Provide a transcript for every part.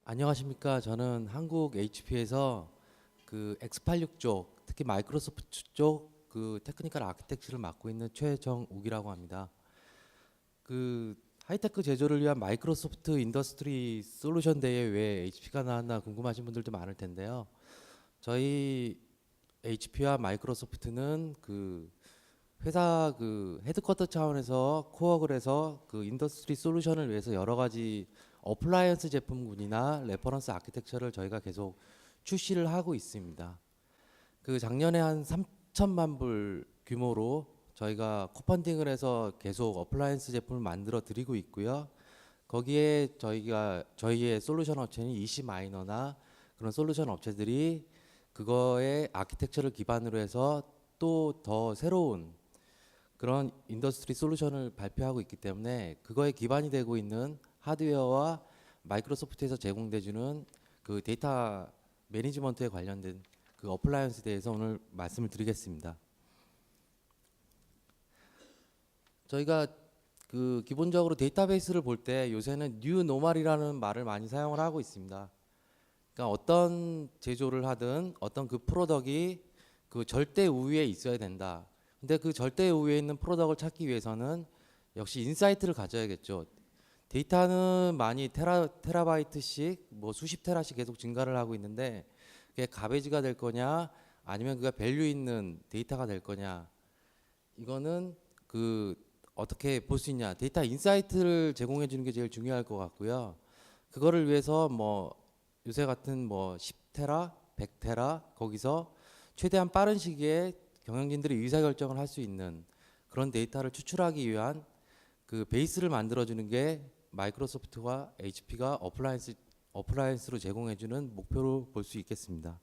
안녕하십니까. 저는 한국 HP에서 그 X86 쪽, 특히 마이크로소프트 쪽 그 테크니컬 아키텍처를 맡고 있는 최정욱이라고 합니다. 그 하이테크 제조를 위한 마이크로소프트 인더스트리 솔루션 대회 왜 HP가 나왔나 궁금하신 분들도 많을 텐데요. 저희 HP와 마이크로소프트는 그 회사 그 헤드쿼터 차원에서 코어를 해서 그 인더스트리 솔루션을 위해서 여러 가지 어플라이언스 제품군이나 레퍼런스 아키텍처를 저희가 계속 출시를 하고 있습니다. 그 작년에 한 3천만 불 규모로 저희가 코펀딩을 해서 계속 어플라이언스 제품을 만들어 드리고 있고요. 거기에 저희의 솔루션 업체인 EC 마이너나 그런 솔루션 업체들이 그거의 아키텍처를 기반으로 해서 또 더 새로운 그런 인더스트리 솔루션을 발표하고 있기 때문에 그거에 기반이 되고 있는 하드웨어와 마이크로소프트에서 제공돼주는 그 데이터 매니지먼트에 관련된 그 어플라이언스에 대해서 오늘 말씀을 드리겠습니다. 저희가 그 기본적으로 데이터베이스를 볼 때 요새는 뉴 노멀이라는 말을 많이 사용을 하고 있습니다. 그러니까 어떤 제조를 하든 어떤 그 프로덕이 그 절대 우위에 있어야 된다. 근데 그 절대 우위에 있는 프로덕을 찾기 위해서는 역시 인사이트를 가져야겠죠. 데이터는 많이 테라바이트씩 뭐 수십 테라씩 계속 증가를 하고 있는데 그게 가베지가 될 거냐 아니면 그가 밸류 있는 데이터가 될 거냐, 이거는 그 어떻게 볼 수 있냐, 데이터 인사이트를 제공해 주는 게 제일 중요할 것 같고요. 그거를 위해서 뭐 요새 같은 뭐 10테라, 100테라 거기서 최대한 빠른 시기에 경영진들이 의사결정을 할 수 있는 그런 데이터를 추출하기 위한 그 베이스를 만들어주는 게 마이크로소프트와 HP가 어플라이언스로 제공해주는 목표로 볼 수 있겠습니다.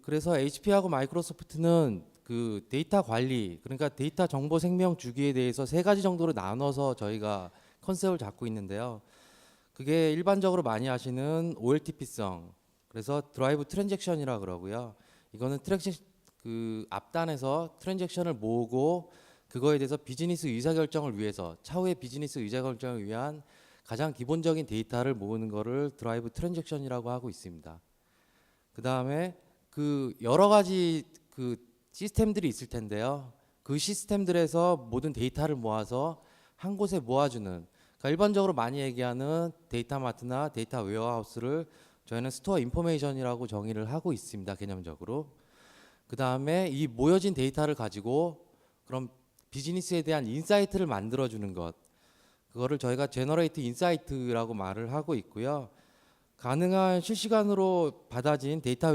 그래서 HP하고 마이크로소프트는 그 데이터 관리, 그러니까 데이터 정보 생명 주기에 대해서 세 가지 정도로 나눠서 저희가 컨셉을 잡고 있는데요. 그게 일반적으로 많이 하시는 OLTP성, 그래서 드라이브 트랜잭션이라 그러고요. 이거는 그 앞단에서 트랜잭션을 모으고 그거에 대해서 비즈니스 의사결정을 위해서, 차후의 비즈니스 의사결정을 위한 가장 기본적인 데이터를 모으는 거를 드라이브 트랜잭션이라고 하고 있습니다. 그 다음에 그 여러 가지 그 시스템들이 있을 텐데요. 그 시스템들에서 모든 데이터를 모아서 한 곳에 모아주는, 그러니까 일반적으로 많이 얘기하는 데이터 마트나 데이터 웨어하우스를 저희는 스토어 인포메이션이라고 정의를 하고 있습니다. 개념적으로. 그 다음에 이 모여진 데이터를 가지고 그럼 비즈니스에 대한 인사이트를 만들어주는 것, 그거를 저희가 제너레이트 인사이트라고 말을 하고 있고요. 가능한 실시간으로 받아진 데이터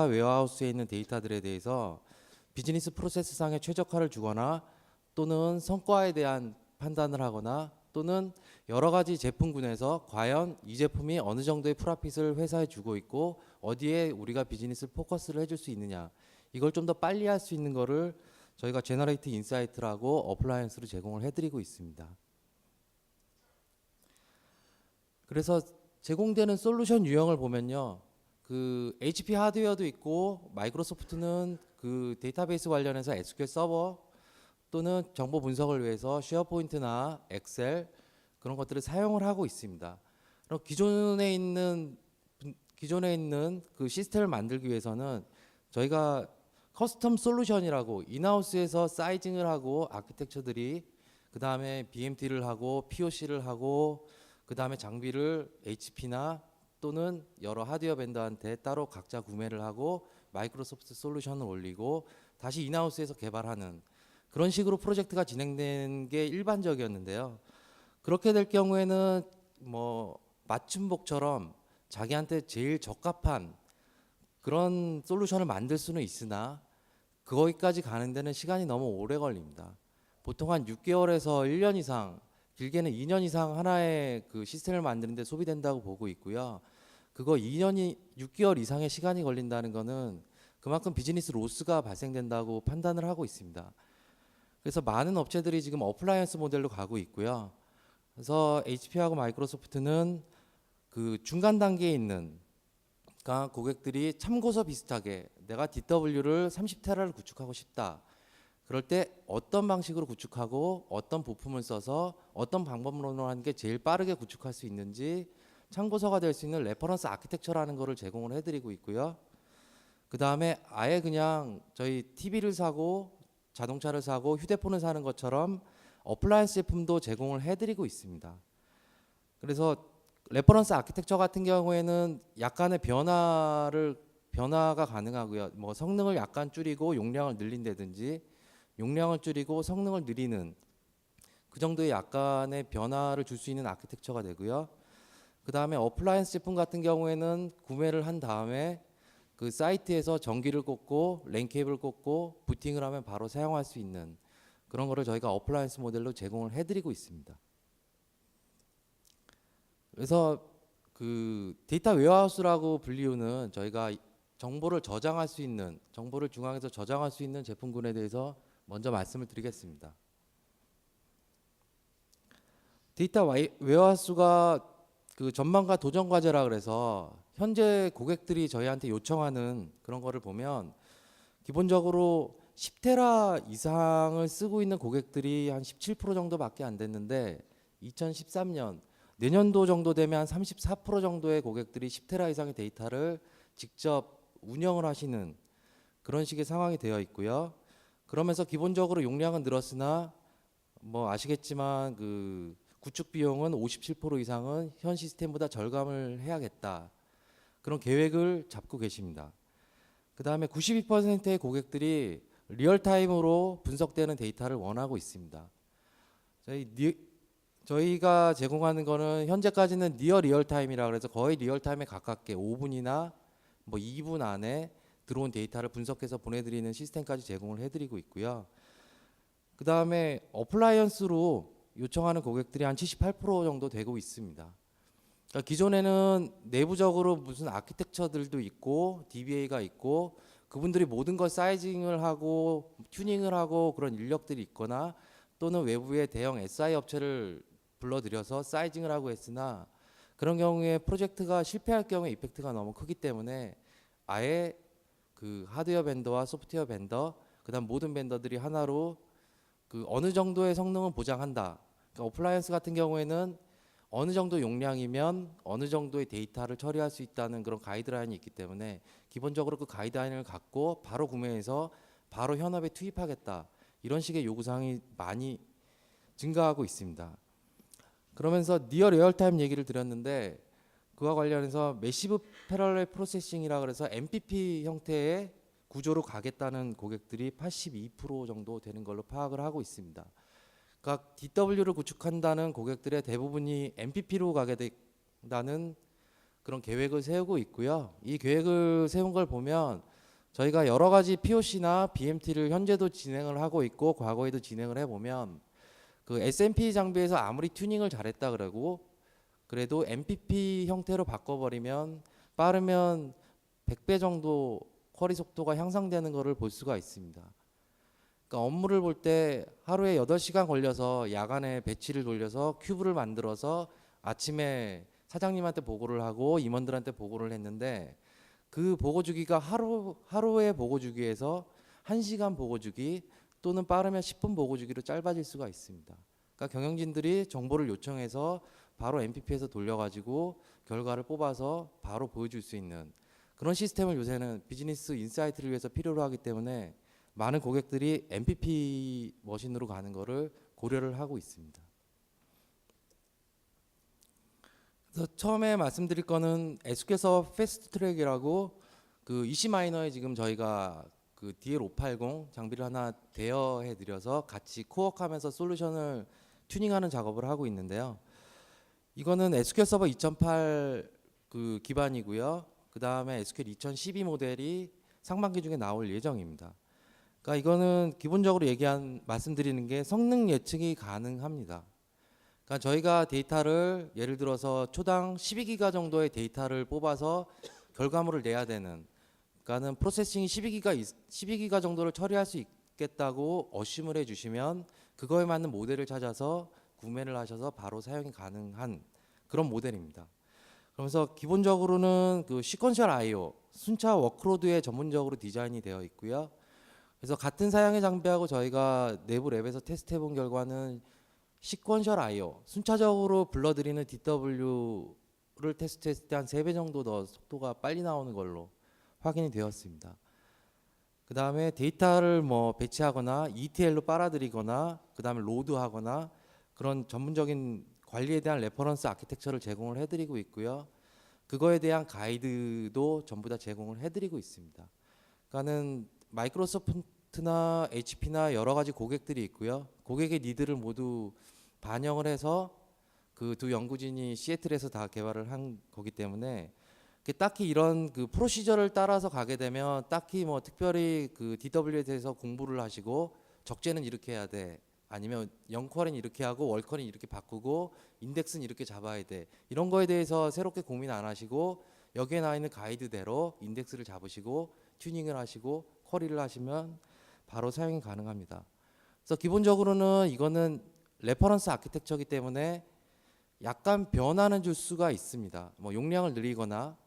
웨어하우스에 있는 데이터들에 대해서 비즈니스 프로세스상의 최적화를 주거나 또는 성과에 대한 판단을 하거나 또는 여러 가지 제품군에서 과연 이 제품이 어느 정도의 프로핏을 회사에 주고 있고 어디에 우리가 비즈니스 포커스를 해줄 수 있느냐, 이걸 좀 더 빨리 할 수 있는 거를 저희가 제너레이트 인사이트라고 어플라이언스로 제공을 해드리고 있습니다. 그래서 제공되는 솔루션 유형을 보면요, 그 HP 하드웨어도 있고 마이크로소프트는 그 데이터베이스 관련해서 SQL 서버 또는 정보 분석을 위해서 쉐어포인트나 엑셀 그런 것들을 사용을 하고 있습니다. 그럼 기존에 있는 그 시스템을 만들기 위해서는 저희가 커스텀 솔루션이라고 인하우스에서 사이징을 하고 아키텍처들이 그 다음에 BMT를 하고 POC를 하고 그 다음에 장비를 HP나 또는 여러 하드웨어 벤더한테 따로 각자 구매를 하고 마이크로소프트 솔루션을 올리고 다시 인하우스에서 개발하는 그런 식으로 프로젝트가 진행된 게 일반적이었는데요. 그렇게 될 경우에는 뭐 맞춤복처럼 자기한테 제일 적합한 그런 솔루션을 만들 수는 있으나 거기까지 가는 데는 시간이 너무 오래 걸립니다. 보통 한 6개월에서 1년 이상, 길게는 2년 이상 하나의 그 시스템을 만드는데 소비된다고 보고 있고요. 그거 6개월 이상의 시간이 걸린다는 거는 그만큼 비즈니스 로스가 발생된다고 판단을 하고 있습니다. 그래서 많은 업체들이 지금 어플라이언스 모델로 가고 있고요. 그래서 HP하고 마이크로소프트는 그 중간 단계에 있는, 그러니까 고객들이 참고서 비슷하게 내가 DW를 30테라를 구축하고 싶다. 그럴 때 어떤 방식으로 구축하고 어떤 부품을 써서 어떤 방법으로 하는 게 제일 빠르게 구축할 수 있는지 참고서가 될 수 있는 레퍼런스 아키텍처라는 거를 제공을 해드리고 있고요. 그 다음에 아예 그냥 저희 TV를 사고 자동차를 사고 휴대폰을 사는 것처럼 어플라이언스 제품도 제공을 해드리고 있습니다. 그래서 레퍼런스 아키텍처 같은 경우에는 약간의 변화가 가능하고요. 뭐 성능을 약간 줄이고 용량을 늘린다든지 용량을 줄이고 성능을 늘리는 그 정도의 약간의 변화를 줄 수 있는 아키텍처가 되고요. 그 다음에 어플라이언스 제품 같은 경우에는 구매를 한 다음에 그 사이트에서 전기를 꽂고 랜 케이블을 꽂고 부팅을 하면 바로 사용할 수 있는 그런 거를 저희가 어플라이언스 모델로 제공을 해드리고 있습니다. 그래서 그 데이터 웨어하우스라고 불리우는 저희가 정보를 저장할 수 있는 정보를 중앙에서 저장할 수 있는 제품군에 대해서 먼저 말씀을 드리겠습니다. 데이터 웨어하우스가 그 전망과 도전 과제라 그래서 현재 고객들이 저희한테 요청하는 그런 거를 보면 기본적으로 10테라 이상을 쓰고 있는 고객들이 한 17% 정도밖에 안 됐는데 2013년 내년도 정도 되면 한 34% 정도의 고객들이 10테라 이상의 데이터를 직접 운영을 하시는 그런 식의 상황이 되어 있고요. 그러면서 기본적으로 용량은 늘었으나 뭐 아시겠지만 그 구축 비용은 57% 이상은 현 시스템보다 절감을 해야겠다. 그런 계획을 잡고 계십니다. 그 다음에 92%의 고객들이 리얼타임으로 분석되는 데이터를 원하고 있습니다. 저희가 제공하는 거는 현재까지는 니어 리얼타임이라 그래서 거의 리얼타임에 가깝게 5분이나 뭐 2분 안에 들어온 데이터를 분석해서 보내드리는 시스템까지 제공을 해드리고 있고요. 그 다음에 어플라이언스로 요청하는 고객들이 한 78% 정도 되고 있습니다. 그러니까 기존에는 내부적으로 무슨 아키텍처들도 있고 DBA가 있고 그분들이 모든 걸 사이징을 하고 튜닝을 하고 그런 인력들이 있거나 또는 외부의 대형 SI 업체를 불러들여서 사이징을 하고 했으나 그런 경우에 프로젝트가 실패할 경우에 이펙트가 너무 크기 때문에 아예 그 하드웨어 벤더와 소프트웨어 벤더 그다음 모든 벤더들이 하나로 그 어느 정도의 성능은 보장한다. 그러니까 어플라이언스 같은 경우에는 어느 정도 용량이면 어느 정도의 데이터를 처리할 수 있다는 그런 가이드라인이 있기 때문에 기본적으로 그 가이드라인을 갖고 바로 구매해서 바로 현업에 투입하겠다. 이런 식의 요구사항이 많이 증가하고 있습니다. 그러면서 니어 리얼타임 얘기를 드렸는데 그와 관련해서 매시브 패러렐 프로세싱이라 그래서 MPP 형태의 구조로 가겠다는 고객들이 82% 정도 되는 걸로 파악을 하고 있습니다. 그러니까 DW를 구축한다는 고객들의 대부분이 MPP로 가게 된다는 그런 계획을 세우고 있고요. 이 계획을 세운 걸 보면 저희가 여러 가지 POC나 BMT를 현재도 진행을 하고 있고 과거에도 진행을 해보면 그 SMP 장비에서 아무리 튜닝을 잘했다 그래도 MPP 형태로 바꿔버리면 빠르면 100배 정도 쿼리 속도가 향상되는 것을 볼 수가 있습니다. 그러니까 업무를 볼 때 하루에 8시간 걸려서 야간에 배치를 돌려서 큐브를 만들어서 아침에 사장님한테 보고를 하고 임원들한테 보고를 했는데 그 보고 주기가 하루의 보고 주기에서 1시간 보고 주기 또는 빠르면 10분 보고 주기로 짧아질 수가 있습니다. 그러니까 경영진들이 정보를 요청해서 바로 MPP에서 돌려가지고 결과를 뽑아서 바로 보여줄 수 있는 그런 시스템을 요새는 비즈니스 인사이트를 위해서 필요로 하기 때문에 많은 고객들이 MPP 머신으로 가는 거를 고려를 하고 있습니다. 그래서 처음에 말씀드릴 거는 SQL 서버 패스트 트랙이라고 그 EC 마이너에 지금 저희가 그 DL580 장비를 하나 대여해 드려서 같이 코워크하면서 솔루션을 튜닝하는 작업을 하고 있는데요. 이거는 SQL 서버 2008 그 기반이고요. 그 다음에 SQL 2012 모델이 상반기 중에 나올 예정입니다. 그러니까 이거는 기본적으로 말씀드리는 게 성능 예측이 가능합니다. 그러니까 저희가 데이터를 예를 들어서 초당 12기가 정도의 데이터를 뽑아서 결과물을 내야 되는 그러니까는 프로세싱이 12기가 정도를 처리할 수 있겠다고 어심을 해주시면 그거에 맞는 모델을 찾아서 구매를 하셔서 바로 사용이 가능한 그런 모델입니다. 그러면서 기본적으로는 그 시퀀셜 I/O 순차 워크로드에 전문적으로 디자인이 되어 있고요. 그래서 같은 사양의 장비하고 저희가 내부 랩에서 테스트해 본 결과는 시퀀셜 I/O 순차적으로 불러들이는 DW를 테스트했을 때 한 3배 정도 더 속도가 빨리 나오는 걸로 확인이 되었습니다. 그 다음에 데이터를 뭐 배치하거나 ETL로 빨아들이거나 그 다음에 로드하거나 그런 전문적인 관리에 대한 레퍼런스 아키텍처를 제공을 해드리고 있고요. 그거에 대한 가이드도 전부 다 제공을 해드리고 있습니다. 그러니까는 마이크로소프트나 HP나 여러 가지 고객들이 있고요. 고객의 니드를 모두 반영을 해서 그 두 연구진이 시애틀에서 다 개발을 한 거기 때문에 딱히 이런 그 프로시저를 따라서 가게 되면 딱히 뭐 특별히 그 DW에 대해서 공부를 하시고 적재는 이렇게 해야 돼. 아니면 영퀄은 이렇게 하고 월퀄은 이렇게 바꾸고 인덱스는 이렇게 잡아야 돼. 이런 거에 대해서 새롭게 고민 안 하시고 여기에 나와 있는 가이드대로 인덱스를 잡으시고 튜닝을 하시고 쿼리를 하시면 바로 사용이 가능합니다. 그래서 기본적으로는 이거는 레퍼런스 아키텍처이기 때문에 약간 변화는 줄 수가 있습니다. 뭐 용량을 늘리거나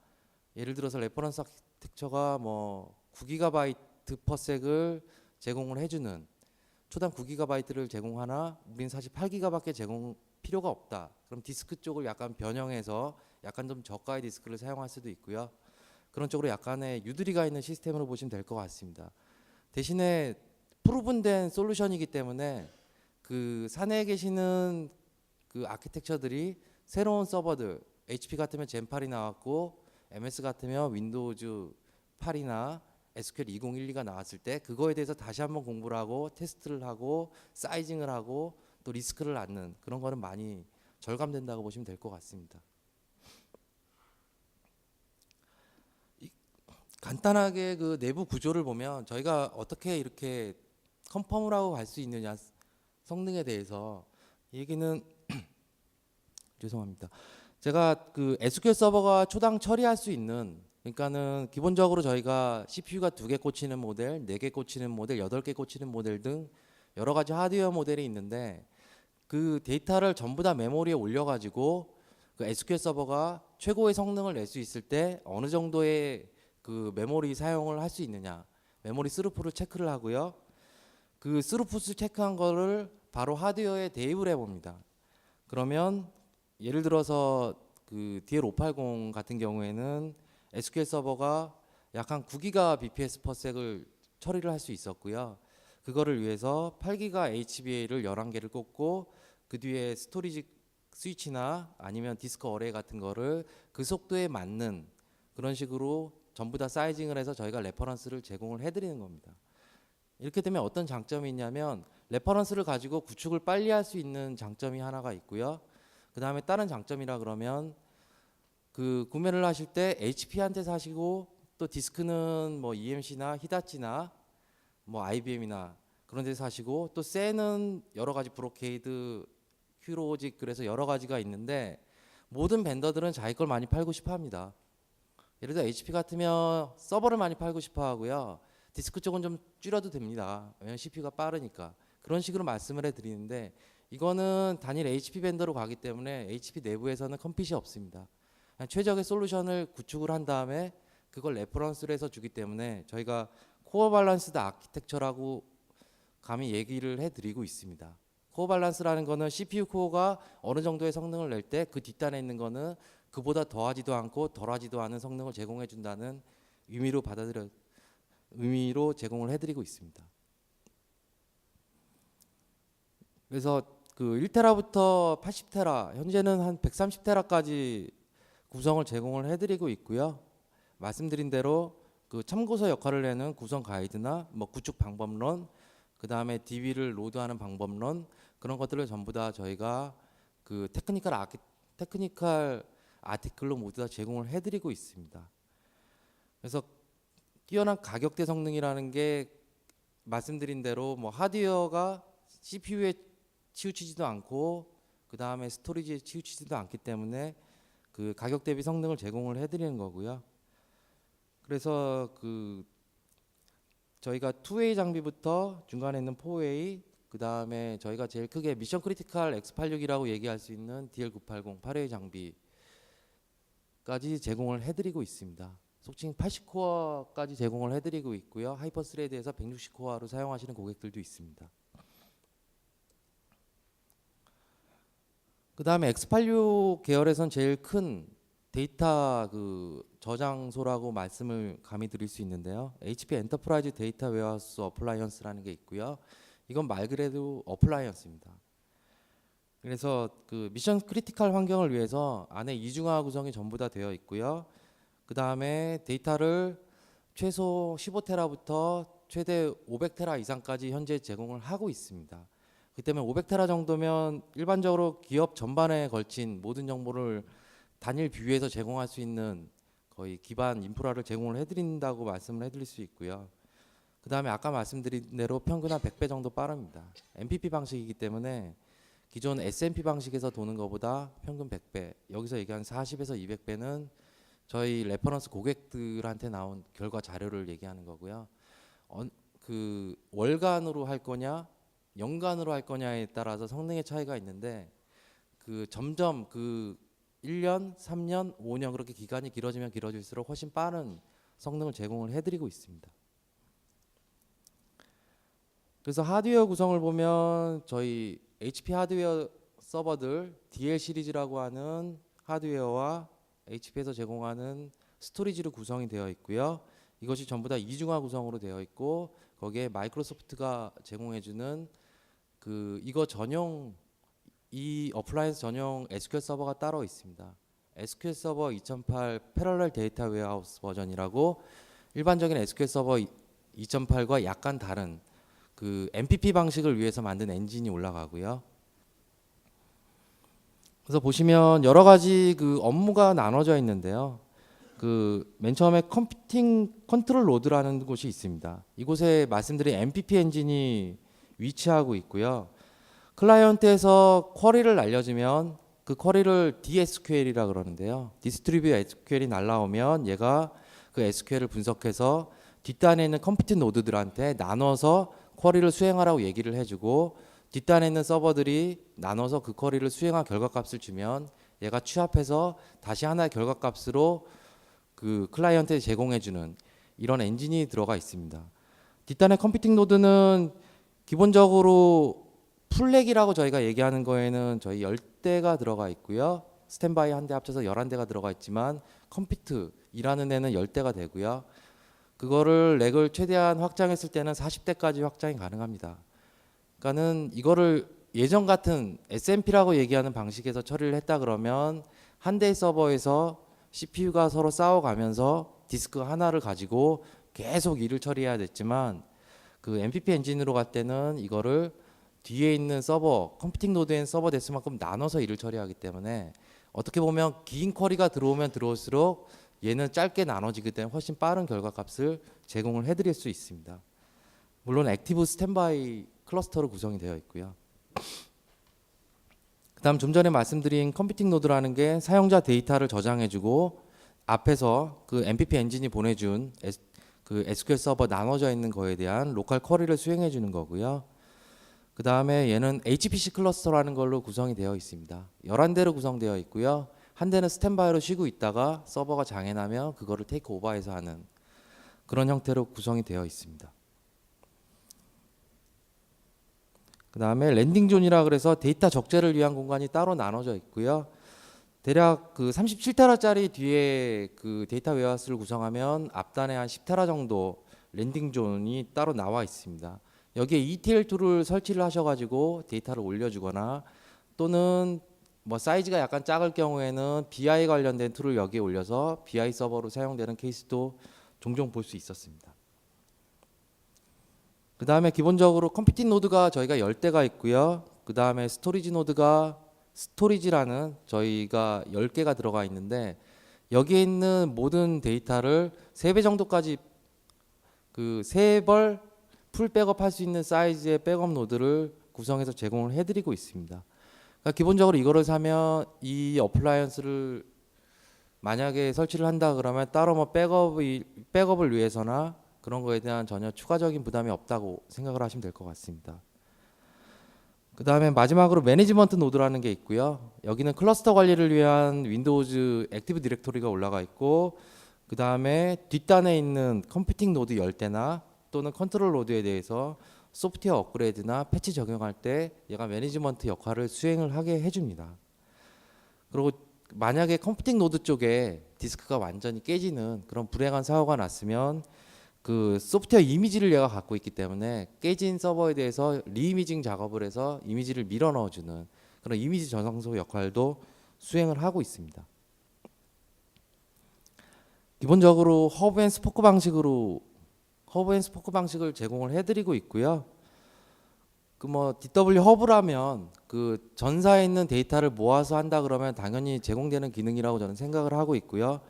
예를 들어서 레퍼런스 아키텍처가 뭐 9GB/s을 제공을 해주는 초당 9GB를 제공하나 우린 사실 8GB밖에 제공 필요가 없다. 그럼 디스크 쪽을 약간 변형해서 약간 좀 저가의 디스크를 사용할 수도 있고요. 그런 쪽으로 약간의 유두리가 있는 시스템으로 보시면 될 것 같습니다. 대신에 프루븐된 솔루션이기 때문에 그 사내에 계시는 그 아키텍처들이 새로운 서버들 HP 같으면 젠8이 나왔고 MS 같으면 윈도우즈 8이나 SQL 2012가 나왔을 때 그거에 대해서 다시 한번 공부를 하고 테스트를 하고 사이징을 하고 또 리스크를 안는 그런 거는 많이 절감된다고 보시면 될 것 같습니다. 간단하게 그 내부 구조를 보면 저희가 어떻게 이렇게 컨펌을 하고 갈 수 있느냐 성능에 대해서 얘기는 죄송합니다. 제가 그 SQL 서버가 초당 처리할 수 있는 그러니까는 기본적으로 저희가 CPU가 2개 꽂히는 모델, 4개 꽂히는 모델, 8개 꽂히는 모델 등 여러 가지 하드웨어 모델이 있는데 그 데이터를 전부 다 메모리에 올려가지고 그 SQL 서버가 최고의 성능을 낼 수 있을 때 어느 정도의 그 메모리 사용을 할 수 있느냐 메모리 스루풋을 체크를 하고요. 그 스루풋을 체크한 거를 바로 하드웨어에 대입을 해봅니다. 그러면 예를 들어서 그 DL580 같은 경우에는 SQL 서버가 약 한 9GBps/s을 처리를 할 수 있었고요. 그거를 위해서 8GB HBA를 11개를 꽂고 그 뒤에 스토리지 스위치나 아니면 디스크 어레이 같은 거를 그 속도에 맞는 그런 식으로 전부 다 사이징을 해서 저희가 레퍼런스를 제공을 해드리는 겁니다. 이렇게 되면 어떤 장점이 있냐면 레퍼런스를 가지고 구축을 빨리 할 수 있는 장점이 하나가 있고요. 그 다음에 다른 장점이라 그러면 그 구매를 하실 때 HP한테 사시고 또 디스크는 뭐 EMC나 히다치나 뭐 IBM이나 그런 데서 사시고 또 셀은 여러 가지 브로케이드, 큐로직 그래서 여러 가지가 있는데 모든 벤더들은 자기 걸 많이 팔고 싶어 합니다. 예를 들어 HP 같으면 서버를 많이 팔고 싶어 하고요. 디스크 쪽은 좀 줄여도 됩니다. 왜냐면 CPU가 빠르니까. 그런 식으로 말씀을 해드리는데 이거는 단일 HP 벤더로 가기 때문에 HP 내부에서는 컴핏이 없습니다. 그냥 최적의 솔루션을 구축을 한 다음에 그걸 레퍼런스로 해서 주기 때문에 저희가 코어 밸런스드 아키텍처라고 감히 얘기를 해드리고 있습니다. 코어 밸런스라는 거는 CPU 코어가 어느 정도의 성능을 낼 때 그 뒷단에 있는 거는 그보다 더하지도 않고 덜하지도 않은 성능을 제공해 준다는 의미로 제공을 해드리고 있습니다. 그래서 그 1테라부터 80테라 현재는 한 130테라까지 구성을 제공을 해드리고 있고요. 말씀드린 대로 그 참고서 역할을 내는 구성 가이드나 뭐 구축 방법론, 그 다음에 DB를 로드하는 방법론 그런 것들을 전부 다 저희가 그 테크니컬 아티클로 모두 다 제공을 해드리고 있습니다. 그래서 뛰어난 가격대 성능이라는 게 말씀드린 대로 뭐 하드웨어가 CPU에 치우치지도 않고 그 다음에 스토리지에 치우치지도 않기 때문에 그 가격 대비 성능을 제공을 해드리는 거고요. 그래서 그 저희가 2웨이 장비부터 중간에 있는 4웨이 그 다음에 저희가 제일 크게 미션 크리티컬 X86이라고 얘기할 수 있는 DL980 8웨이 장비까지 제공을 해드리고 있습니다. 속칭 80코어까지 제공을 해드리고 있고요. 하이퍼스레드에서 160코어로 사용하시는 고객들도 있습니다. 그 다음에 X86 계열에선 제일 큰 데이터 저장소라고 말씀을 감히 드릴 수 있는데요. HP 엔터프라이즈 데이터 웨어하우스 어플라이언스라는 게 있고요. 이건 말 그대로 어플라이언스입니다. 그래서 그 미션 크리티컬 환경을 위해서 안에 이중화 구성이 전부 다 되어 있고요. 그 다음에 데이터를 최소 15테라부터 최대 500테라 이상까지 현재 제공을 하고 있습니다. 그 때문에 500테라 정도면 일반적으로 기업 전반에 걸친 모든 정보를 단일 뷰에서 제공할 수 있는 거의 기반 인프라를 제공을 해드린다고 말씀을 해드릴 수 있고요. 그 다음에 아까 말씀드린 대로 평균 한 100배 정도 빠릅니다. MPP 방식이기 때문에 기존 SMP 방식에서 도는 것보다 평균 100배, 여기서 얘기한 40에서 200배는 저희 레퍼런스 고객들한테 나온 결과 자료를 얘기하는 거고요. 그 월간으로 할 거냐 연간으로 할 거냐에 따라서 성능의 차이가 있는데 그 점점 그 1년, 3년, 5년 그렇게 기간이 길어지면 길어질수록 훨씬 빠른 성능을 제공을 해드리고 있습니다. 그래서 하드웨어 구성을 보면 저희 HP 하드웨어 서버들 DL 시리즈라고 하는 하드웨어와 HP에서 제공하는 스토리지로 구성이 되어 있고요. 이것이 전부 다 이중화 구성으로 되어 있고 거기에 마이크로소프트가 제공해주는 이거 전용 이 어플라이언스 전용 SQL 서버가 따로 있습니다. SQL 서버 2008 패러럴 데이터 웨어하우스 버전이라고 일반적인 SQL 서버 2008과 약간 다른 그 MPP 방식을 위해서 만든 엔진이 올라가고요. 그래서 보시면 여러 가지 그 업무가 나눠져 있는데요. 그 맨 처음에 컴퓨팅 컨트롤 로드라는 곳이 있습니다. 이곳에 말씀드린 MPP 엔진이 위치하고 있고요. 클라이언트에서 쿼리를 날려주면 그 쿼리를 DSQL이라 그러는데요. 디스트리뷰 SQL이 날라오면 얘가 그 SQL을 분석해서 뒷단에 있는 컴퓨팅 노드들한테 나눠서 쿼리를 수행하라고 얘기를 해주고 뒷단에 있는 서버들이 나눠서 그 쿼리를 수행한 결과값을 주면 얘가 취합해서 다시 하나의 결과값으로 그 클라이언트에 제공해주는 이런 엔진이 들어가 있습니다. 뒷단의 컴퓨팅 노드는 기본적으로 풀렉이라고 저희가 얘기하는 거에는 저희 10대가 들어가 있고요. 스탠바이 한 대 합쳐서 11대가 들어가 있지만 컴퓨트 일하는 애는 10대가 되고요. 그거를 렉을 최대한 확장했을 때는 40대까지 확장이 가능합니다. 그러니까는 이거를 예전 같은 SMP라고 얘기하는 방식에서 처리를 했다 그러면 한 대의 서버에서 CPU가 서로 싸워가면서 디스크 하나를 가지고 계속 일을 처리해야 됐지만 그 MPP 엔진으로 갈 때는 이거를 뒤에 있는 서버, 컴퓨팅 노드에 있는 서버 대수만큼 나눠서 일을 처리하기 때문에 어떻게 보면 긴 쿼리가 들어오면 들어올수록 얘는 짧게 나눠지기 때문에 훨씬 빠른 결과값을 제공을 해드릴 수 있습니다. 물론 액티브 스탠바이 클러스터로 구성이 되어 있고요. 그 다음 좀 전에 말씀드린 컴퓨팅 노드라는 게 사용자 데이터를 저장해주고 앞에서 그 MPP 엔진이 보내준 그 SQL 서버 나눠져 있는 거에 대한 로컬 쿼리를 수행해 주는 거고요. 그 다음에 얘는 HPC 클러스터라는 걸로 구성이 되어 있습니다. 11대로 구성되어 있고요. 한 대는 스탠바이로 쉬고 있다가 서버가 장애나면 그거를 테이크 오버해서 하는 그런 형태로 구성이 되어 있습니다. 그 다음에 랜딩 존이라 그래서 데이터 적재를 위한 공간이 따로 나눠져 있고요. 대략 그 37테라짜리 뒤에 그 데이터 웨어하우스를 구성하면 앞단에 한 10테라 정도 랜딩 존이 따로 나와 있습니다. 여기에 ETL 툴을 설치를 하셔가지고 데이터를 올려주거나 또는 뭐 사이즈가 약간 작을 경우에는 BI 관련된 툴을 여기에 올려서 BI 서버로 사용되는 케이스도 종종 볼 수 있었습니다. 그 다음에 기본적으로 컴퓨팅 노드가 저희가 10대가 있고요. 그 다음에 스토리지 노드가 스토리지라는 저희가 10개가 들어가 있는데 여기에 있는 모든 데이터를 3배 정도까지 그 3벌 풀 백업 할 수 있는 사이즈의 백업 노드를 구성해서 제공을 해드리고 있습니다. 그러니까 기본적으로 이거를 사면 이 어플라이언스를 만약에 설치를 한다 그러면 따로 뭐 백업을 위해서나 그런 거에 대한 전혀 추가적인 부담이 없다고 생각을 하시면 될 것 같습니다. 그 다음에 마지막으로 매니지먼트 노드라는 게 있고요. 여기는 클러스터 관리를 위한 윈도우즈 액티브 디렉토리가 올라가 있고 그 다음에 뒷단에 있는 컴퓨팅 노드 열 때나 또는 컨트롤 노드에 대해서 소프트웨어 업그레이드나 패치 적용할 때 얘가 매니지먼트 역할을 수행을 하게 해줍니다. 그리고 만약에 컴퓨팅 노드 쪽에 디스크가 완전히 깨지는 그런 불행한 사고가 났으면 그 소프트웨어 이미지를 얘가 갖고 있기 때문에 깨진 서버에 대해서 리이미징 작업을 해서 이미지를 밀어 넣어주는 그런 이미지 저장소 역할도 수행을 하고 있습니다. 기본적으로 허브 앤 스포크 방식을 제공을 해드리고 있고요. 그 뭐 DW 허브라면 그 전사에 있는 데이터를 모아서 한다 그러면 당연히 제공되는 기능이라고 저는 생각을 하고 있고요.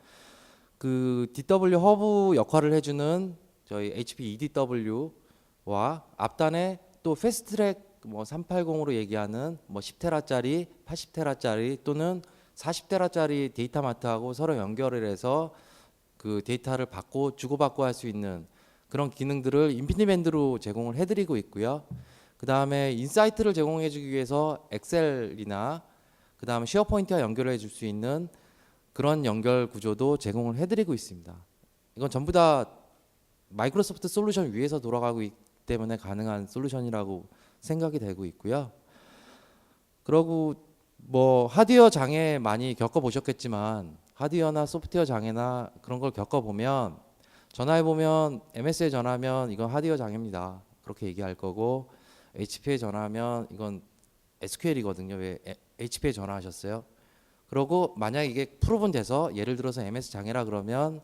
그 DW 허브 역할을 해주는 저희 HP EDW와 앞단에 또 패스트트랙 뭐 380으로 얘기하는 뭐 10테라짜리, 80테라짜리 또는 40테라짜리 데이터 마트하고 서로 연결을 해서 그 데이터를 받고 주고받고 할 수 있는 그런 기능들을 인피니밴드로 제공을 해드리고 있고요. 그 다음에 인사이트를 제공해주기 위해서 엑셀이나 그 다음에 쉐어포인트와 연결해 줄 수 있는 그런 연결 구조도 제공을 해드리고 있습니다. 이건 전부 다 마이크로소프트 솔루션 위에서 돌아가고 있기 때문에 가능한 솔루션이라고 생각이 되고 있고요. 그리고 뭐 하드웨어 장애 많이 겪어보셨겠지만 하드웨어나 소프트웨어 장애나 그런 걸 겪어보면 전화해보면 MS에 전화하면 이건 하드웨어 장애입니다. 그렇게 얘기할 거고 HP에 전화하면 이건 SQL이거든요. 왜 HP에 전화하셨어요? 그러고 만약 이게 프로분 돼서 예를 들어서 MS 장애라 그러면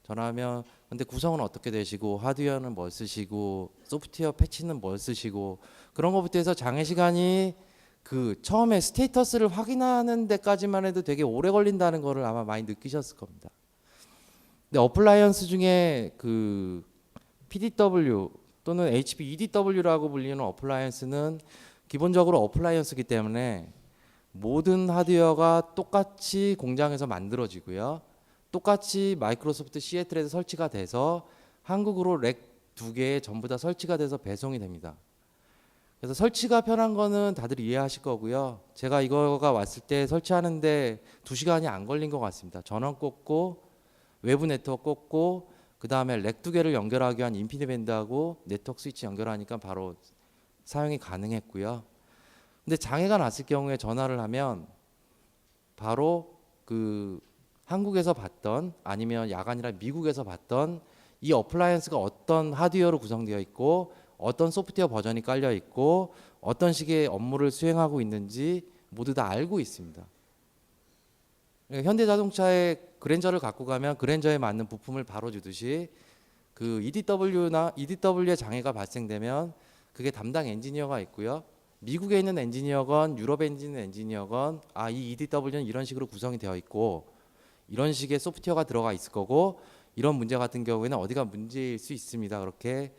전화하면 근데 구성은 어떻게 되시고 하드웨어는 뭘 쓰시고 소프트웨어 패치는 뭘 쓰시고 그런 것부터 해서 장애 시간이 그 처음에 스테이터스를 확인하는 데까지만 해도 되게 오래 걸린다는 거를 아마 많이 느끼셨을 겁니다. 근데 어플라이언스 중에 그 PDW 또는 HP EDW라고 불리는 어플라이언스는 기본적으로 어플라이언스이기 때문에 모든 하드웨어가 똑같이 공장에서 만들어지고요. 똑같이 마이크로소프트 시애틀에서 설치가 돼서 한국으로 렉 2개 전부 다 설치가 돼서 배송이 됩니다. 그래서 설치가 편한 거는 다들 이해하실 거고요. 제가 이거가 왔을 때 설치하는데 2시간이 안 걸린 것 같습니다. 전원 꽂고 외부 네트워크 꽂고 그 다음에 렉 2개를 연결하기 위한 인피니밴드하고 네트워크 스위치 연결하니까 바로 사용이 가능했고요. 근데 장애가 났을 경우에 전화를 하면 바로 그 한국에서 봤던 아니면 야간이라 미국에서 봤던 이 어플라이언스가 어떤 하드웨어로 구성되어 있고 어떤 소프트웨어 버전이 깔려 있고 어떤 식의 업무를 수행하고 있는지 모두 다 알고 있습니다. 현대자동차에 그랜저를 갖고 가면 그랜저에 맞는 부품을 바로 주듯이 그 EDW의 장애가 발생되면 그게 담당 엔지니어가 있고요. 미국에 있는 엔지니어건 유럽에 있는 엔지니어건 이 EDW는 이런 식으로 구성이 되어 있고 이런 식의 소프트웨어가 들어가 있을 거고 이런 문제 같은 경우에는 어디가 문제일 수 있습니다. 그렇게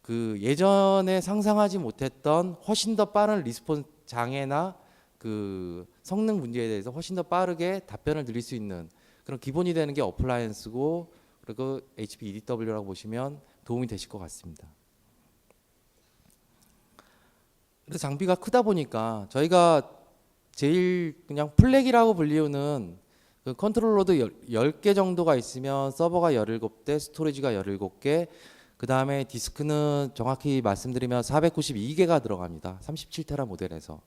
그 예전에 상상하지 못했던 훨씬 더 빠른 리스폰스 장애나 그 성능 문제에 대해서 훨씬 더 빠르게 답변을 드릴 수 있는 그런 기본이 되는 게 어플라이언스고 그리고 HP EDW라고 보시면 도움이 되실 것 같습니다. 그래서 장비가 크다 보니까 저희가 제일 그냥 플렉이라고 불리우는 그 컨트롤러도 10개 정도가 있으면 서버가 17대, 스토리지가 17개, 그 다음에 디스크는 정확히 말씀드리면 492개가 들어갑니다. 37테라 모델에서.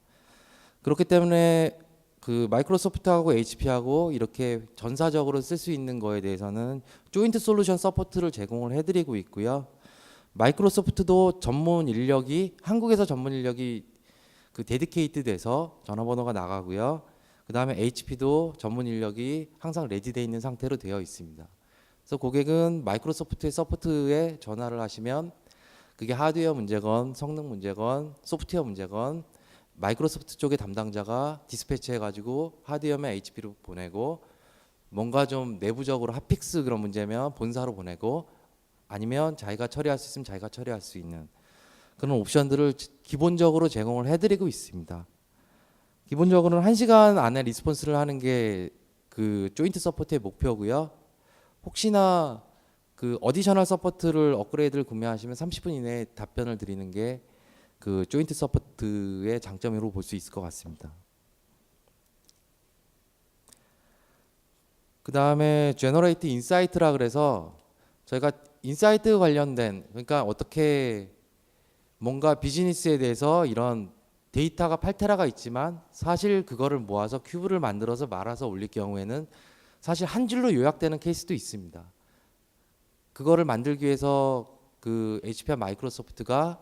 그렇기 때문에 그 마이크로소프트하고 HP하고 이렇게 전사적으로 쓸 수 있는 거에 대해서는 조인트 솔루션 서포트를 제공을 해드리고 있고요. 마이크로소프트도 전문 인력이 한국에서 전문 인력이 그 데디케이트 돼서 전화번호가 나가고요. 그 다음에 HP도 전문 인력이 항상 레디되어 있는 상태로 되어 있습니다. 그래서 고객은 마이크로소프트의 서포트에 전화를 하시면 그게 하드웨어 문제건 성능 문제건 소프트웨어 문제건 마이크로소프트 쪽의 담당자가 디스패치 해가지고 하드웨어면 HP로 보내고 뭔가 좀 내부적으로 핫픽스 그런 문제면 본사로 보내고 아니면 자기가 처리할 수 있으면 자기가 처리할 수 있는 그런 옵션들을 기본적으로 제공을 해드리고 있습니다. 기본적으로는 1시간 안에 리스폰스를 하는 게 그 조인트 서포트의 목표고요. 혹시나 그 어디셔널 서포트를 업그레이드를 구매하시면 30분 이내에 답변을 드리는 게 그 조인트 서포트의 장점으로 볼 수 있을 것 같습니다. 그 다음에 Generate Insight라 그래서 저희가 인사이트 관련된, 그러니까 어떻게 뭔가 비즈니스에 대해서 이런 데이터가 8테라가 있지만 사실 그거를 모아서 큐브를 만들어서 말아서 올릴 경우에는 사실 한 줄로 요약되는 케이스도 있습니다. 그거를 만들기 위해서 그 HP와 마이크로소프트가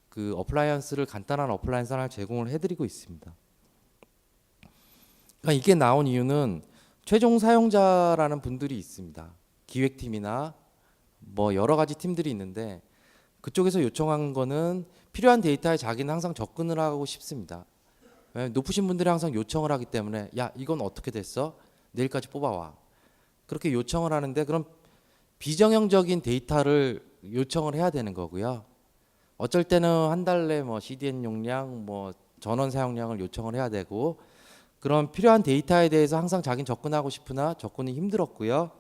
그 어플라이언스를, 간단한 어플라이언스 하나 제공을 해드리고 있습니다. 그러니까 이게 나온 이유는 최종 사용자라는 분들이 있습니다. 기획팀이나 뭐 여러 가지 팀들이 있는데 그쪽에서 요청한 거는 필요한 데이터에 자기는 항상 접근을 하고 싶습니다. 왜냐면 높으신 분들이 항상 요청을 하기 때문에 야 이건 어떻게 됐어? 내일까지 뽑아와. 그렇게 요청을 하는데 그럼 비정형적인 데이터를 요청을 해야 되는 거고요. 어쩔 때는 한 달에 뭐 CDN 용량, 뭐 전원 사용량을 요청을 해야 되고 그런 필요한 데이터에 대해서 항상 자기는 접근하고 싶으나 접근이 힘들었고요.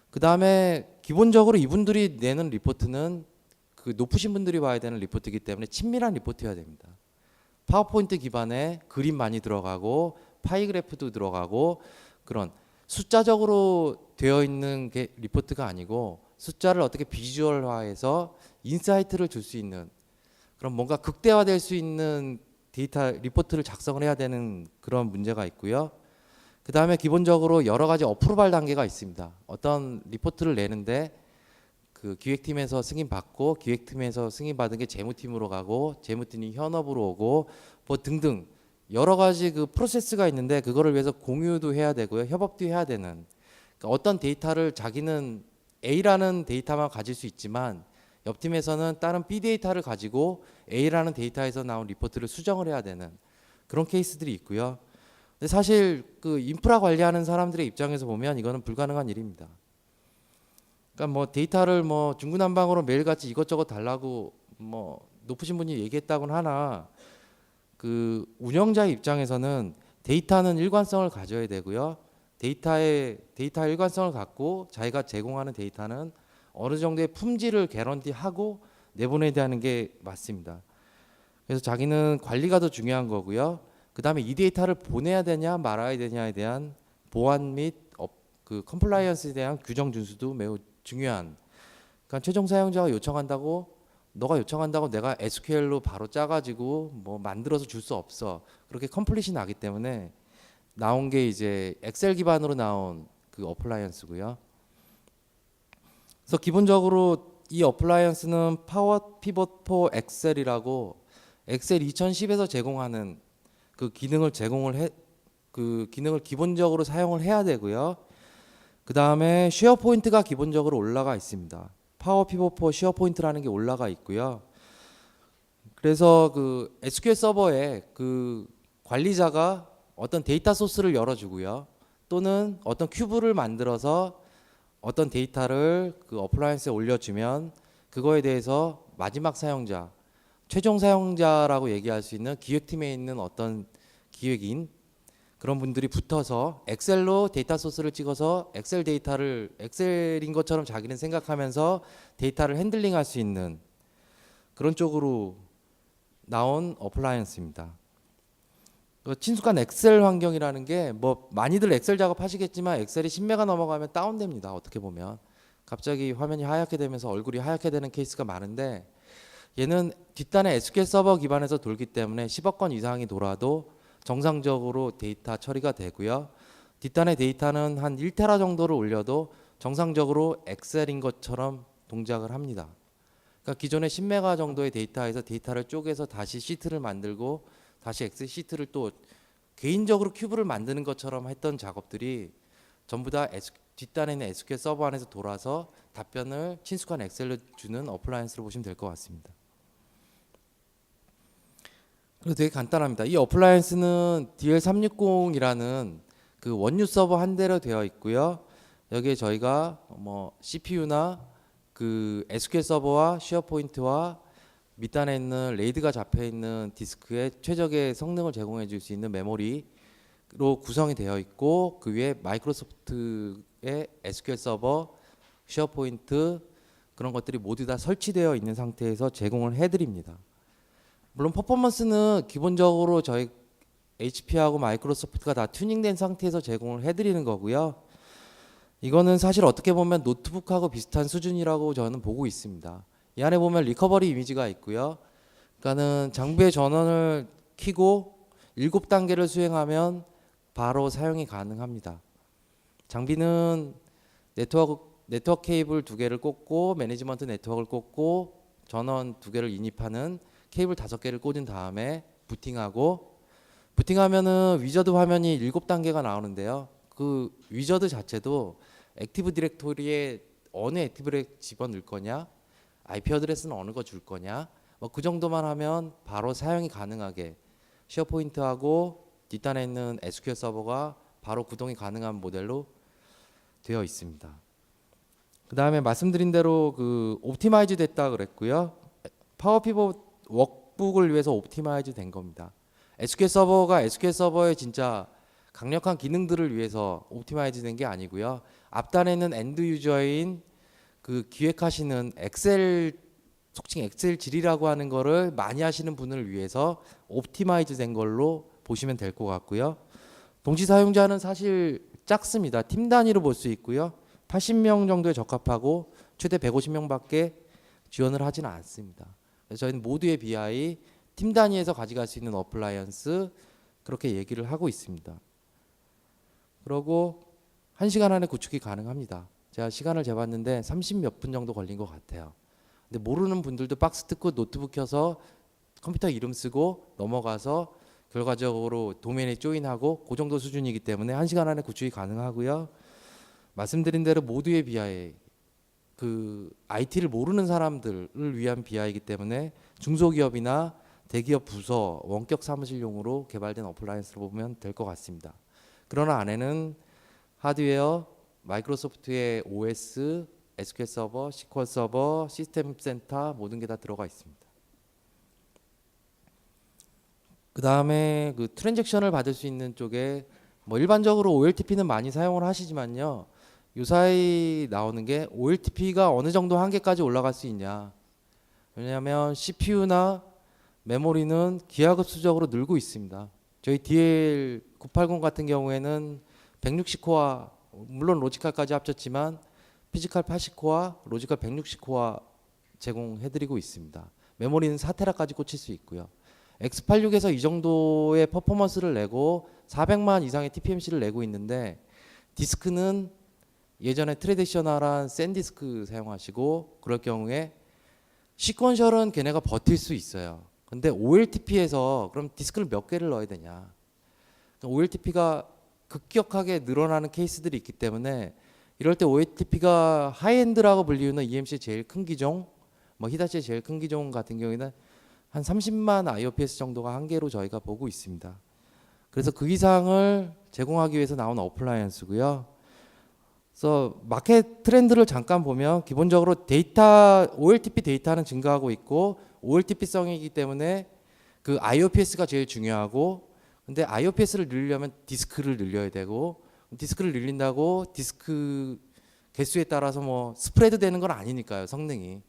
그 다음에 기본적으로 이분들이 내는 리포트는 그 높으신 분들이 봐야 되는 리포트이기 때문에 친밀한 리포트여야 됩니다. 파워포인트 기반의 그림 많이 들어가고 파이 그래프도 들어가고 그런 숫자적으로 되어 있는 게 리포트가 아니고 숫자를 어떻게 비주얼화해서 인사이트를 줄 수 있는 그런 뭔가 극대화될 수 있는 데이터 리포트를 작성을 해야 되는 그런 문제가 있고요. 그 다음에 기본적으로 여러 가지 어프로발 단계가 있습니다. 어떤 리포트를 내는데 그 기획팀에서 승인 받고 기획팀에서 승인 받은 게 재무팀으로 가고 재무팀이 현업으로 오고 뭐 등등 여러 가지 그 프로세스가 있는데 그거를 위해서 공유도 해야 되고요. 협업도 해야 되는 그러니까 어떤 데이터를 자기는 A라는 데이터만 가질 수 있지만 옆 팀에서는 다른 B 데이터를 가지고 A라는 데이터에서 나온 리포트를 수정을 해야 되는 그런 케이스들이 있고요. 근데 사실 그 인프라 관리하는 사람들의 입장에서 보면 이거는 불가능한 일입니다. 그러니까 뭐 데이터를 뭐 중구난방으로 매일같이 이것저것 달라고 뭐 높으신 분이 얘기했다고는 하나 그 운영자의 입장에서는 데이터는 일관성을 가져야 되고요. 데이터 일관성을 갖고 자기가 제공하는 데이터는 어느 정도의 품질을 개런티하고 내보내야 하는 게 맞습니다. 그래서 자기는 관리가 더 중요한 거고요. 그 다음에 이 데이터를 보내야 되냐 말아야 되냐에 대한 보안 및 그 컴플라이언스에 대한 규정 준수도 매우 중요한. 그러니까 최종 사용자가 요청한다고 너가 요청한다고 내가 SQL로 바로 짜가지고 뭐 만들어서 줄 수 없어. 그렇게 컴플릿이 나기 때문에 나온 게 이제 엑셀 기반으로 나온 그 어플라이언스고요. 그래서 기본적으로 이 어플라이언스는 파워 피벗 포 엑셀이라고 엑셀 2010에서 제공하는 그 기능을 그 기능을 기본적으로 사용을 해야 되고요. 그 다음에 쉐어포인트가 기본적으로 올라가 있습니다. 파워 피벗 포 쉐어포인트라는 게 올라가 있고요. 그래서 그 SQL 서버에 그 관리자가 어떤 데이터 소스를 열어주고요. 또는 어떤 큐브를 만들어서 어떤 데이터를 그 어플라이언스에 올려주면 그거에 대해서 마지막 사용자, 최종 사용자라고 얘기할 수 있는 기획팀에 있는 어떤 기획인 그런 분들이 붙어서 엑셀로 데이터 소스를 찍어서 엑셀 데이터를 엑셀인 것처럼 자기는 생각하면서 데이터를 핸들링할 수 있는 그런 쪽으로 나온 어플라이언스입니다. 친숙한 엑셀 환경이라는 게 뭐 많이들 엑셀 작업하시겠지만 엑셀이 10메가 넘어가면 다운됩니다. 어떻게 보면 갑자기 화면이 하얗게 되면서 얼굴이 하얗게 되는 케이스가 많은데 얘는 뒷단에 SQL 서버 기반에서 돌기 때문에 10억 건 이상이 돌아도 정상적으로 데이터 처리가 되고요. 뒷단의 데이터는 한 1테라 정도를 올려도 정상적으로 엑셀인 것처럼 동작을 합니다. 그러니까 기존의 10메가 정도의 데이터에서 데이터를 쪼개서 다시 시트를 만들고 다시 엑셀 시트를 또 개인적으로 큐브를 만드는 것처럼 했던 작업들이 전부 다 뒷단에 있는 SQL 서버 안에서 돌아서 답변을 친숙한 엑셀로 주는 어플라이언스로 보시면 될 것 같습니다. 그래서 되게 간단합니다. 이 어플라이언스는 DL360이라는 그 원유 서버 한 대로 되어 있고요. 여기에 저희가 뭐 CPU나 그 SQL 서버와 쉐어포인트와 밑단에 있는 레이드가 잡혀 있는 디스크에 최적의 성능을 제공해 줄 수 있는 메모리로 구성이 되어 있고 그 위에 마이크로소프트의 SQL 서버, 쉐어포인트 그런 것들이 모두 다 설치되어 있는 상태에서 제공을 해드립니다. 물론 퍼포먼스는 기본적으로 저희 HP하고 마이크로소프트가 다 튜닝된 상태에서 제공을 해드리는 거고요. 이거는 사실 어떻게 보면 노트북하고 비슷한 수준이라고 저는 보고 있습니다. 이 안에 보면 리커버리 이미지가 있고요. 그러니까는 장비의 전원을 켜고 7단계를 수행하면 바로 사용이 가능합니다. 장비는 네트워크 케이블 2개를 꽂고 매니지먼트 네트워크를 꽂고 전원 2개를 인입하는 케이블 5개를 꽂은 다음에 부팅하면은 위저드 화면이 7단계가 나오는데요. 그 위저드 자체도 액티브 디렉토리에 어느 액티브 디렉 집어넣을 거냐, IP 어드레스는 어느 거 줄 거냐, 뭐 그 정도만 하면 바로 사용이 가능하게 쉐어포인트하고 뒷단에 있는 SQL 서버가 바로 구동이 가능한 모델로 되어 있습니다. 그 다음에 말씀드린 대로 그 옵티마이즈 됐다 그랬고요. 파워피봇 워크북을 위해서 옵티마이즈 된 겁니다. SQL 서버가 SQL 서버의 진짜 강력한 기능들을 위해서 옵티마이즈 된 게 아니고요. 앞단에 있는 엔드 유저인 그 기획하시는 엑셀, 속칭 엑셀 질이라고 하는 거를 많이 하시는 분을 위해서 옵티마이즈 된 걸로 보시면 될 것 같고요. 동시 사용자는 사실 작습니다. 팀 단위로 볼 수 있고요. 80명 정도에 적합하고 최대 150명밖에 지원을 하지는 않습니다. 그래서 저희는 모두의 BI 팀 단위에서 가져갈 수 있는 어플라이언스 그렇게 얘기를 하고 있습니다. 그리고 1시간 안에 구축이 가능합니다. 제가 시간을 재봤는데 30몇 분 정도 걸린 것 같아요. 근데 모르는 분들도 박스 뜯고 노트북 켜서 컴퓨터 이름 쓰고 넘어가서 결과적으로 도메인에 조인하고 그 정도 수준이기 때문에 1시간 안에 구축이 가능하고요. 말씀드린 대로 모두의 BI, 그 IT를 모르는 사람들을 위한 BI이기 때문에 중소기업이나 대기업 부서 원격 사무실용으로 개발된 어플라이언스로 보면 될 것 같습니다. 그러나 안에는 하드웨어, 마이크로소프트의 OS, SQL 서버, SQL 서버, 시스템 센터 모든 게 다 들어가 있습니다. 그 다음에 그 트랜잭션을 받을 수 있는 쪽에 뭐 일반적으로 OLTP는 많이 사용을 하시지만요. 요사이 나오는 게 OLTP가 어느 정도 한계까지 올라갈 수 있냐. 왜냐하면 CPU나 메모리는 기하급수적으로 늘고 있습니다. 저희 DL980 같은 경우에는 160코어, 물론 로지컬까지 합쳤지만 피지컬 80코어, 로지컬 160코어 제공해드리고 있습니다. 메모리는 4테라까지 꽂힐 수 있고요. X86에서 이 정도의 퍼포먼스를 내고 400만 이상의 TPMC를 내고 있는데 디스크는 예전에 트레디셔널한 샌디스크 사용하시고 그럴 경우에 시퀀셜은 걔네가 버틸 수 있어요. 근데 OLTP에서 그럼 디스크를 몇 개를 넣어야 되냐. OLTP가 급격하게 늘어나는 케이스들이 있기 때문에 이럴 때 OLTP가 하이엔드라고 불리우는 EMC의 제일 큰 기종, 뭐 히다치의 제일 큰 기종 같은 경우에는 한 30만 IOPS 정도가 한계로 저희가 보고 있습니다. 그래서 그 이상을 제공하기 위해서 나온 어플라이언스고요. 그래서 마켓 트렌드를 잠깐 보면 기본적으로 데이터 OLTP 데이터는 증가하고 있고 OLTP성이기 때문에 그 IOPS가 제일 중요하고 근데 IOPS를 늘리려면 디스크를 늘려야 되고 디스크를 늘린다고 디스크 개수에 따라서 뭐 스프레드 되는 건 아니니까요. 성능이.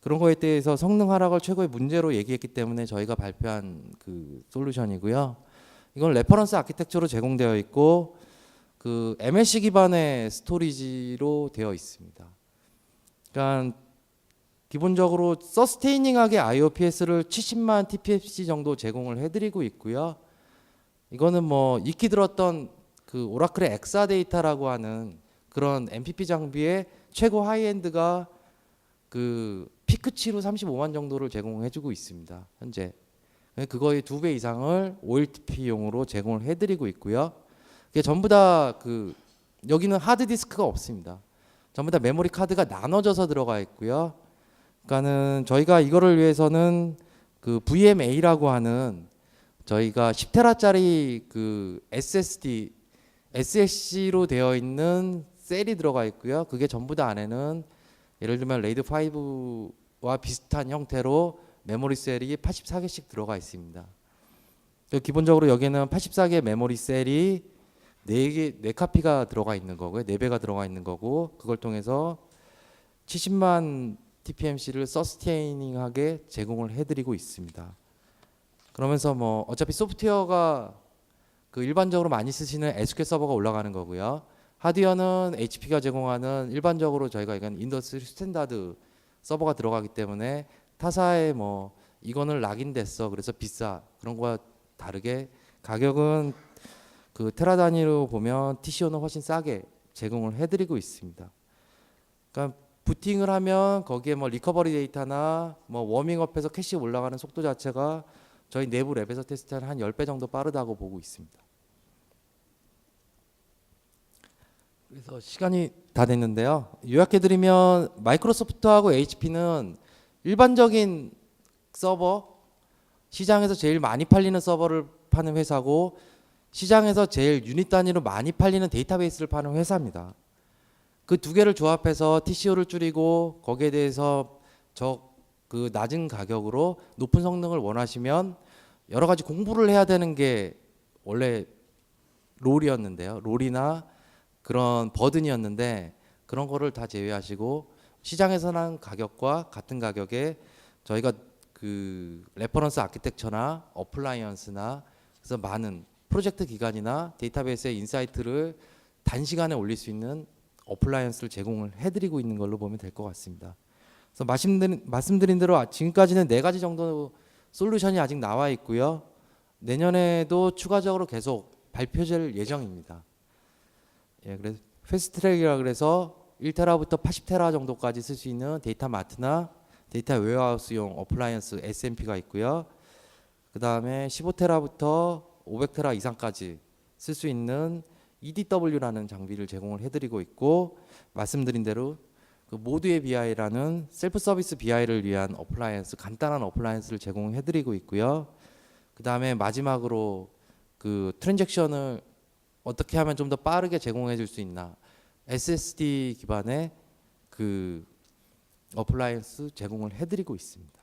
그런 거에 대해서 성능 하락을 최고의 문제로 얘기했기 때문에 저희가 발표한 그 솔루션이고요. 이건 레퍼런스 아키텍처로 제공되어 있고 그 MLC 기반의 스토리지로 되어 있습니다. 그러니까 기본적으로 서스테이닝하게 IOPS를 70만 TPFC 정도 제공을 해드리고 있고요. 이거는 뭐 익히 들었던 그 오라클의 엑사데이터라고 하는 그런 MPP 장비의 최고 하이엔드가 그 피크치로 35만 정도를 제공해주고 있습니다. 현재 그거의 2배 이상을 OLTP용으로 제공을 해드리고 있고요. 그게 전부 다 그 여기는 하드 디스크가 없습니다. 전부 다 메모리 카드가 나눠져서 들어가 있고요. 그러니까는 저희가 이거를 위해서는 그 VMA라고 하는 저희가 10테라짜리 그 SSC로 되어 있는 셀이 들어가 있고요. 그게 전부 다 안에는 예를 들면 레이드 5와 비슷한 형태로 메모리 셀이 84개씩 들어가 있습니다. 기본적으로 여기는 84개 메모리 셀이 4카피가 들어가 있는 거고요. 4배가 들어가 있는 거고 그걸 통해서 70만 TPMC를 서스테이닝하게 제공을 해드리고 있습니다. 그러면서 뭐 어차피 소프트웨어가 그 일반적으로 많이 쓰시는 SQL 서버가 올라가는 거고요. 하드웨어는 HP가 제공하는 일반적으로 저희가 얘기하는 인더스트리 스탠다드 서버가 들어가기 때문에 타사에 뭐 이거는 락인됐어 그래서 비싸 그런 거와 다르게 가격은 그 테라 단위로 보면 TCO는 훨씬 싸게 제공을 해드리고 있습니다. 그러니까 부팅을 하면 거기에 뭐 리커버리 데이터나 뭐 워밍업해서 캐시 올라가는 속도 자체가 저희 내부 랩에서 테스트한 한 10배 정도 빠르다고 보고 있습니다. 그래서 시간이 다 됐는데요. 요약해드리면 마이크로소프트하고 HP는 일반적인 서버, 시장에서 제일 많이 팔리는 서버를 파는 회사고 시장에서 제일 유닛 단위로 많이 팔리는 데이터베이스를 파는 회사입니다. 그 두 개를 조합해서 TCO를 줄이고 거기에 대해서 그 낮은 가격으로 높은 성능을 원하시면 여러 가지 공부를 해야 되는 게 원래 롤이었는데요. 롤이나 그런 버든이었는데 그런 거를 다 제외하시고 시장에서 난 가격과 같은 가격에 저희가 그 레퍼런스 아키텍처나 어플라이언스나 그래서 많은 프로젝트 기간이나 데이터베이스의 인사이트를 단시간에 올릴 수 있는 어플라이언스를 제공을 해드리고 있는 걸로 보면 될 것 같습니다. 그래서 말씀드린 대로 지금까지는 4가지 정도 솔루션이 아직 나와 있고요. 내년에도 추가적으로 계속 발표될 예정입니다. 예, 그래서 패스트트랙이라 그래서 1테라부터 80테라 정도까지 쓸 수 있는 데이터 마트나 데이터 웨어하우스용 어플라이언스 SMP가 있고요. 그 다음에 15테라부터 500테라 이상까지 쓸 수 있는 EDW라는 장비를 제공을 해드리고 있고 말씀드린 대로 그 모두의 BI라는 셀프 서비스 BI를 위한 어플라이언스 간단한 어플라이언스를 제공해드리고 있고요. 그 다음에 마지막으로 그 트랜잭션을 어떻게 하면 좀 더 빠르게 제공해 줄 수 있나 SSD 기반의 그 어플라이언스 제공을 해드리고 있습니다.